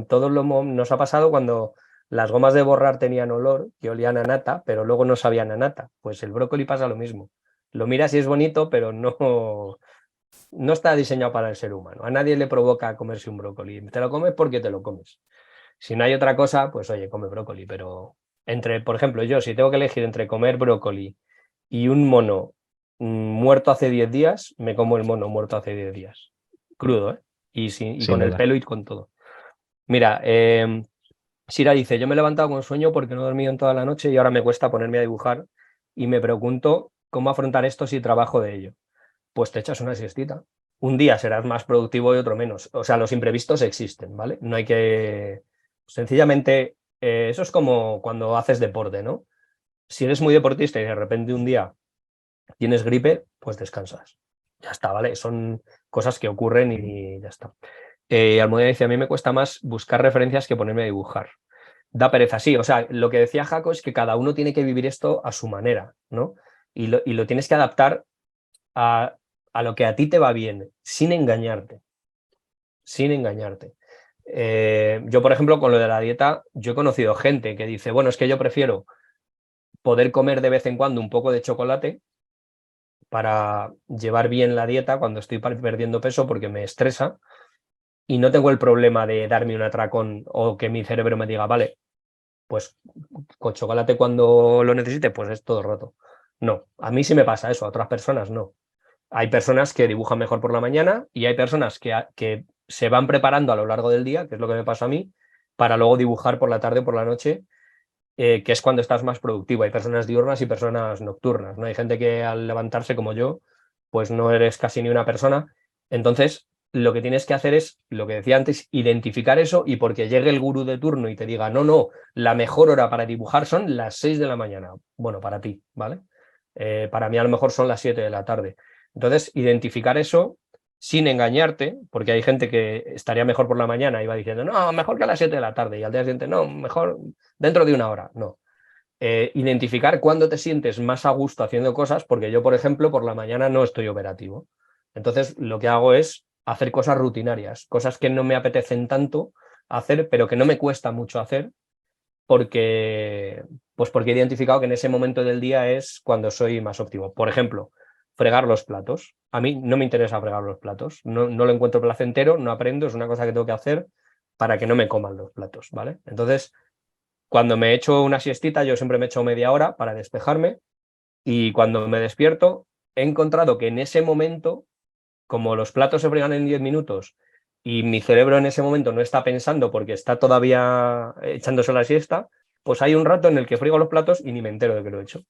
Todos nos ha pasado cuando las gomas de borrar tenían olor, que olían a nata, pero luego no sabían a nata. Pues el brócoli pasa lo mismo. Lo miras y es bonito, pero no está diseñado para el ser humano. A nadie le provoca comerse un brócoli. Te lo comes porque te lo comes. Si no hay otra cosa, pues oye, come brócoli. Pero por ejemplo, yo si tengo que elegir entre comer brócoli y un mono muerto hace 10 días, me como el mono muerto hace 10 días. Crudo, ¿eh? Y Sin con el duda. pelo y con todo. Mira, Sira dice, yo me he levantado con sueño porque no he dormido en toda la noche y ahora me cuesta ponerme a dibujar y me pregunto cómo afrontar esto si trabajo de ello. Pues te echas una siestita. Un día serás más productivo y otro menos. O sea, los imprevistos existen, ¿vale? No hay que... Sencillamente, eso es como cuando haces deporte, ¿no? Si eres muy deportista y de repente un día tienes gripe, pues descansas. Ya está, ¿vale? Son cosas que ocurren y ya está. Almudena dice, a mí me cuesta más buscar referencias que ponerme a dibujar. Da pereza, sí. O sea, lo que decía Jaco es que cada uno tiene que vivir esto a su manera, ¿no? Y lo tienes que adaptar a, a lo que a ti te va bien, sin engañarte, sin engañarte. Yo, por ejemplo, con lo de la dieta, yo he conocido gente que dice, bueno, es que yo prefiero poder comer de vez en cuando un poco de chocolate para llevar bien la dieta cuando estoy perdiendo peso porque me estresa y no tengo el problema de darme un atracón o que mi cerebro me diga, vale, pues con chocolate cuando lo necesite, pues es todo roto. No, a mí sí me pasa eso, a otras personas no. Hay personas que dibujan mejor por la mañana y hay personas que se van preparando a lo largo del día, que es lo que me pasa a mí, para luego dibujar por la tarde o por la noche, que es cuando estás más productivo. Hay personas diurnas y personas nocturnas, ¿no? Hay gente que al levantarse como yo, pues no eres casi ni una persona. Entonces, lo que tienes que hacer es, lo que decía antes, identificar eso y porque llegue el gurú de turno y te diga, no, no, la mejor hora para dibujar son las 6 de la mañana. Bueno, para ti, ¿vale? Para mí a lo mejor son las 7 de la tarde. Entonces, identificar eso sin engañarte, porque hay gente que estaría mejor por la mañana y va diciendo, no, mejor que a las 7 de la tarde, y al día siguiente, no, mejor dentro de una hora. No. Identificar cuándo te sientes más a gusto haciendo cosas, porque yo, por ejemplo, por la mañana no estoy operativo. Entonces, lo que hago es hacer cosas rutinarias, cosas que no me apetecen tanto hacer, pero que no me cuesta mucho hacer, porque he identificado que en ese momento del día es cuando soy más óptimo. Por ejemplo, fregar los platos. A mí no me interesa fregar los platos, no lo encuentro placentero, no aprendo, es una cosa que tengo que hacer para que no me coman los platos, ¿vale? Entonces, cuando me echo una siestita, yo siempre me echo media hora para despejarme y cuando me despierto, he encontrado que en ese momento, como los platos se fregan en 10 minutos y mi cerebro en ese momento no está pensando porque está todavía echándose la siesta, pues hay un rato en el que frigo los platos y ni me entero de que lo he hecho.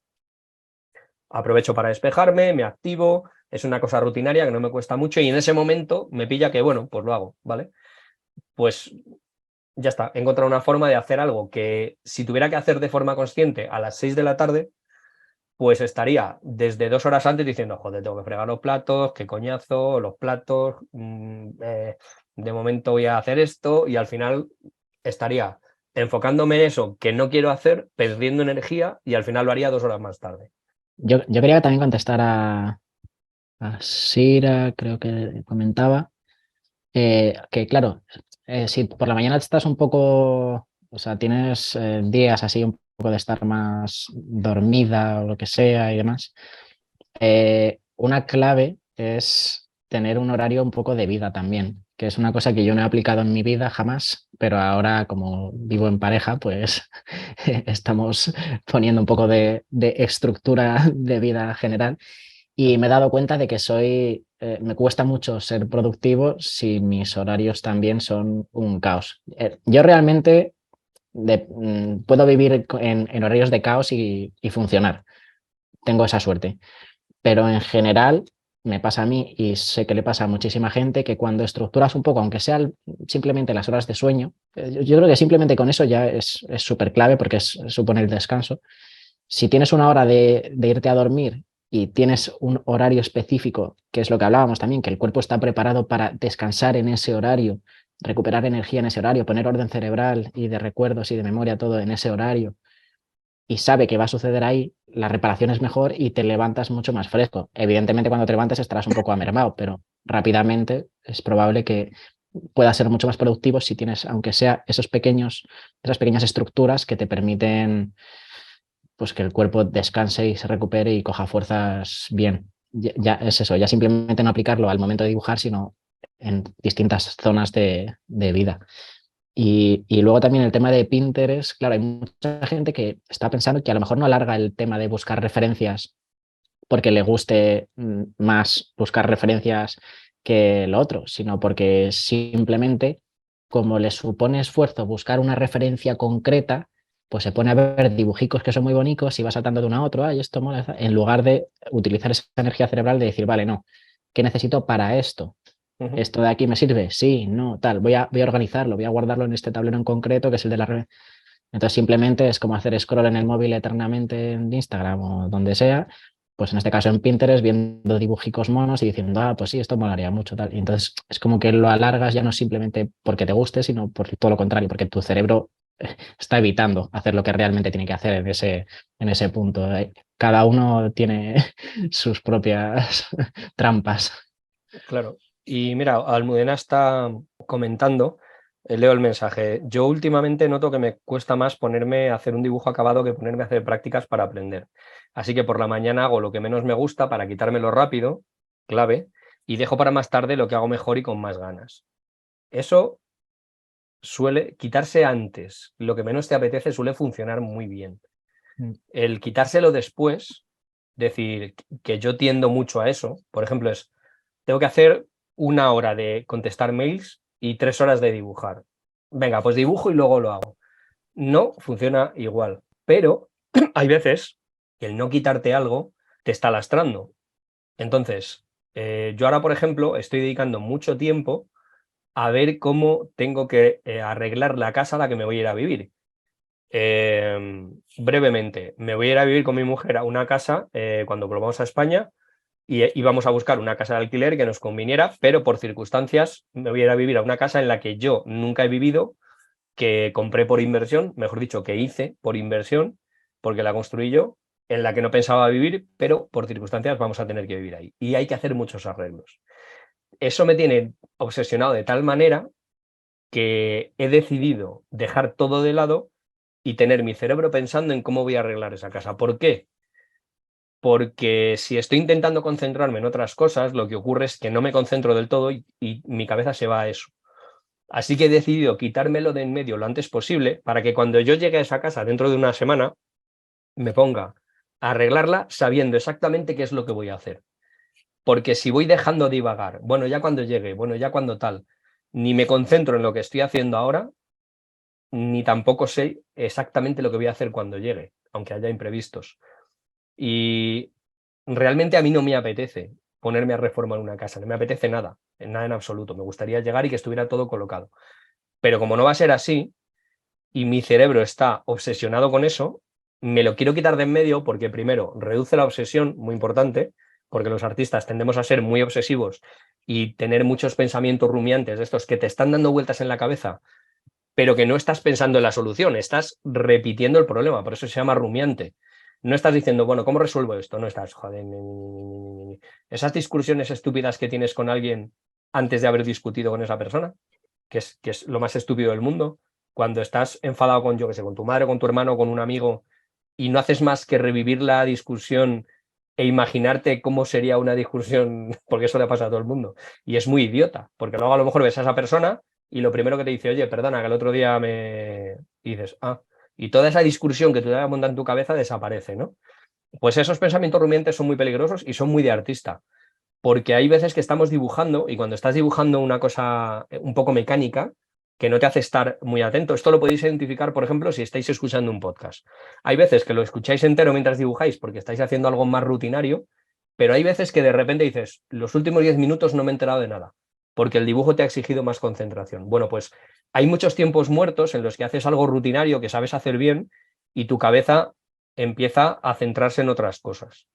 Aprovecho para despejarme, me activo, es una cosa rutinaria que no me cuesta mucho y en ese momento me pilla que, bueno, pues lo hago, ¿vale? Pues ya está, he encontrado una forma de hacer algo que si tuviera que hacer de forma consciente a las 6 de la tarde, pues estaría desde 2 horas antes diciendo, joder, tengo que fregar los platos, qué coñazo, los platos, de momento voy a hacer esto y al final estaría enfocándome en eso que no quiero hacer, perdiendo energía y al final lo haría 2 horas más tarde. Yo quería también contestar a Sira, creo que comentaba, que claro, si por la mañana estás un poco, o sea, tienes días así un poco de estar más dormida o lo que sea y demás, una clave es tener un horario un poco de vida también, que es una cosa que yo no he aplicado en mi vida jamás, pero ahora como vivo en pareja, pues estamos poniendo un poco de estructura de vida general y me he dado cuenta de que me cuesta mucho ser productivo si mis horarios también son un caos. Yo realmente puedo vivir en horarios de caos y funcionar. Tengo esa suerte. Pero en general me pasa a mí y sé que le pasa a muchísima gente, que cuando estructuras un poco, aunque sean simplemente las horas de sueño, yo creo que simplemente con eso ya es súper clave porque supone el descanso. Si tienes una hora de irte a dormir y tienes un horario específico, que es lo que hablábamos también, que el cuerpo está preparado para descansar en ese horario, recuperar energía en ese horario, poner orden cerebral y de recuerdos y de memoria todo en ese horario, y sabe que va a suceder ahí, la reparación es mejor y te levantas mucho más fresco. Evidentemente, cuando te levantes estarás un poco amermado, pero rápidamente es probable que puedas ser mucho más productivo si tienes, aunque sea esas pequeñas estructuras que te permiten, pues, que el cuerpo descanse y se recupere y coja fuerzas bien. Ya es eso, ya simplemente no aplicarlo al momento de dibujar, sino en distintas zonas de vida. Y luego también el tema de Pinterest, claro, hay mucha gente que está pensando que a lo mejor no alarga el tema de buscar referencias porque le guste más buscar referencias que lo otro, sino porque simplemente, como le supone esfuerzo buscar una referencia concreta, pues se pone a ver dibujicos que son muy bonitos y va saltando de uno a otro, ay, esto mola, en lugar de utilizar esa energía cerebral de decir, vale, no, ¿qué necesito para esto? Ujú. ¿Esto de aquí me sirve? Sí, no, tal. Voy a organizarlo, voy a guardarlo en este tablero en concreto, que es el de la red. Entonces simplemente es como hacer scroll en el móvil eternamente en Instagram o donde sea, pues en este caso en Pinterest, viendo dibujicos monos y diciendo, ah, pues sí, esto molaría mucho, tal. Y entonces es como que lo alargas ya no simplemente porque te guste, sino por todo lo contrario, porque tu cerebro está evitando hacer lo que realmente tiene que hacer en ese punto. Cada uno tiene sus propias trampas. Claro. Y mira, Almudena está comentando, leo el mensaje. Yo últimamente noto que me cuesta más ponerme a hacer un dibujo acabado que ponerme a hacer prácticas para aprender. Así que por la mañana hago lo que menos me gusta para quitármelo rápido, clave, y dejo para más tarde lo que hago mejor y con más ganas. Eso suele quitarse antes, lo que menos te apetece suele funcionar muy bien. El quitárselo después, decir que yo tiendo mucho a eso, por ejemplo, es tengo que hacer 1 hora de contestar mails y 3 horas de dibujar. Venga, pues dibujo y luego lo hago. No funciona igual, pero hay veces que el no quitarte algo te está lastrando. Entonces, yo ahora, por ejemplo, estoy dedicando mucho tiempo a ver cómo tengo que arreglar la casa a la que me voy a ir a vivir. Brevemente, me voy a ir a vivir con mi mujer a una casa cuando volvamos a España y íbamos a buscar una casa de alquiler que nos conviniera, pero por circunstancias me voy a ir a vivir a una casa en la que yo nunca he vivido, que compré por inversión, mejor dicho, que hice por inversión, porque la construí yo, en la que no pensaba vivir, pero por circunstancias vamos a tener que vivir ahí. Y hay que hacer muchos arreglos. Eso me tiene obsesionado de tal manera que he decidido dejar todo de lado y tener mi cerebro pensando en cómo voy a arreglar esa casa. ¿Por qué? Porque si estoy intentando concentrarme en otras cosas, lo que ocurre es que no me concentro del todo y mi cabeza se va a eso. Así que he decidido quitármelo de en medio lo antes posible para que cuando yo llegue a esa casa dentro de una semana me ponga a arreglarla sabiendo exactamente qué es lo que voy a hacer. Porque si voy dejando de divagar, bueno, ya cuando llegue, bueno, ya cuando tal, ni me concentro en lo que estoy haciendo ahora, ni tampoco sé exactamente lo que voy a hacer cuando llegue, aunque haya imprevistos. Y realmente a mí no me apetece ponerme a reformar una casa, no me apetece nada, en nada en absoluto. Me gustaría llegar y que estuviera todo colocado. Pero como no va a ser así y mi cerebro está obsesionado con eso, me lo quiero quitar de en medio porque primero reduce la obsesión, muy importante, porque los artistas tendemos a ser muy obsesivos y tener muchos pensamientos rumiantes de estos que te están dando vueltas en la cabeza, pero que no estás pensando en la solución, estás repitiendo el problema, por eso se llama rumiante. No estás diciendo, bueno, ¿cómo resuelvo esto? No estás, joder, esas discusiones estúpidas que tienes con alguien antes de haber discutido con esa persona, que es lo más estúpido del mundo, cuando estás enfadado con, yo qué sé, con tu madre, con tu hermano, con un amigo, y no haces más que revivir la discusión e imaginarte cómo sería una discusión, porque eso le pasa a todo el mundo. Y es muy idiota, porque luego a lo mejor ves a esa persona y lo primero que te dice, oye, perdona, que el otro día me... Y dices, ah, y toda esa discusión que tú te habías montado en tu cabeza desaparece, ¿no? Pues esos pensamientos rumiantes son muy peligrosos y son muy de artista, porque hay veces que estamos dibujando y cuando estás dibujando una cosa un poco mecánica, que no te hace estar muy atento. Esto lo podéis identificar, por ejemplo, si estáis escuchando un podcast. Hay veces que lo escucháis entero mientras dibujáis porque estáis haciendo algo más rutinario pero hay veces que de repente dices, los últimos 10 minutos no me he enterado de nada, porque el dibujo te ha exigido más concentración. Bueno, pues hay muchos tiempos muertos en los que haces algo rutinario que sabes hacer bien y tu cabeza empieza a centrarse en otras cosas.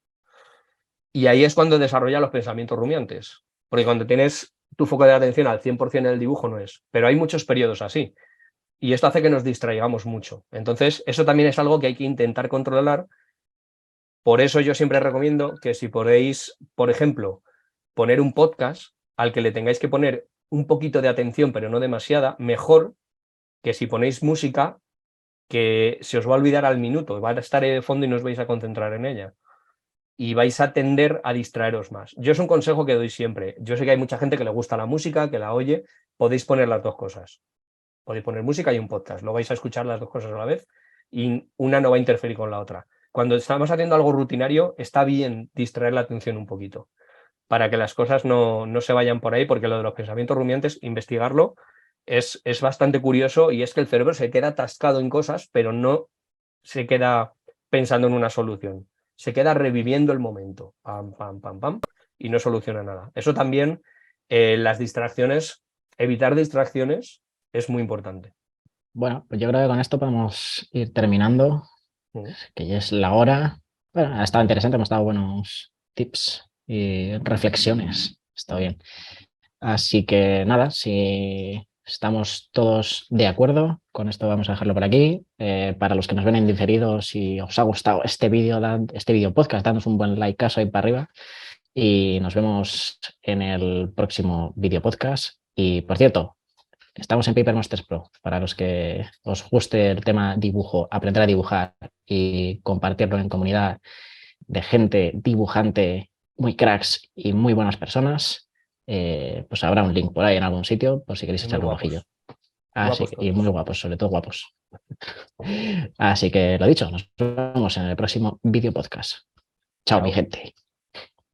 Y ahí es cuando desarrolla los pensamientos rumiantes, porque cuando tienes tu foco de atención al 100% en el dibujo no es, pero hay muchos periodos así. Y esto hace que nos distraigamos mucho. Entonces, eso también es algo que hay que intentar controlar. Por eso yo siempre recomiendo que si podéis, por ejemplo, poner un podcast al que le tengáis que poner un poquito de atención, pero no demasiada, mejor que si ponéis música que se os va a olvidar al minuto, va a estar ahí de fondo y no os vais a concentrar en ella. Y vais a tender a distraeros más. Yo es un consejo que doy siempre. Yo sé que hay mucha gente que le gusta la música, que la oye, podéis poner las dos cosas. Podéis poner música y un podcast, lo vais a escuchar las dos cosas a la vez y una no va a interferir con la otra. Cuando estamos haciendo algo rutinario, está bien distraer la atención un poquito para que las cosas no se vayan por ahí, porque lo de los pensamientos rumiantes, investigarlo, es bastante curioso y es que el cerebro se queda atascado en cosas, pero no se queda pensando en una solución. Se queda reviviendo el momento, pam, pam, pam, pam, y no soluciona nada. Eso también, las distracciones, evitar distracciones es muy importante. Bueno, pues yo creo que con esto podemos ir terminando, que ya es la hora. Bueno, ha estado interesante, hemos dado buenos tips y reflexiones. Está bien. Así que nada, si estamos todos de acuerdo, con esto vamos a dejarlo por aquí. Para los que nos ven en diferido, si os ha gustado este vídeo podcast, danos un buen like ahí para arriba. Y nos vemos en el próximo vídeo podcast. Y por cierto, estamos en Paper Masters Pro. Para los que os guste el tema dibujo, aprender a dibujar y compartirlo en comunidad de gente dibujante, muy cracks y muy buenas personas, pues habrá un link por ahí en algún sitio por si queréis Muy echarle un guapos. ojillo. Guapos Y todos. muy guapos, sobre todo guapos. Así que lo dicho, nos vemos en el próximo vídeo podcast. Chao, mi Chao. gente.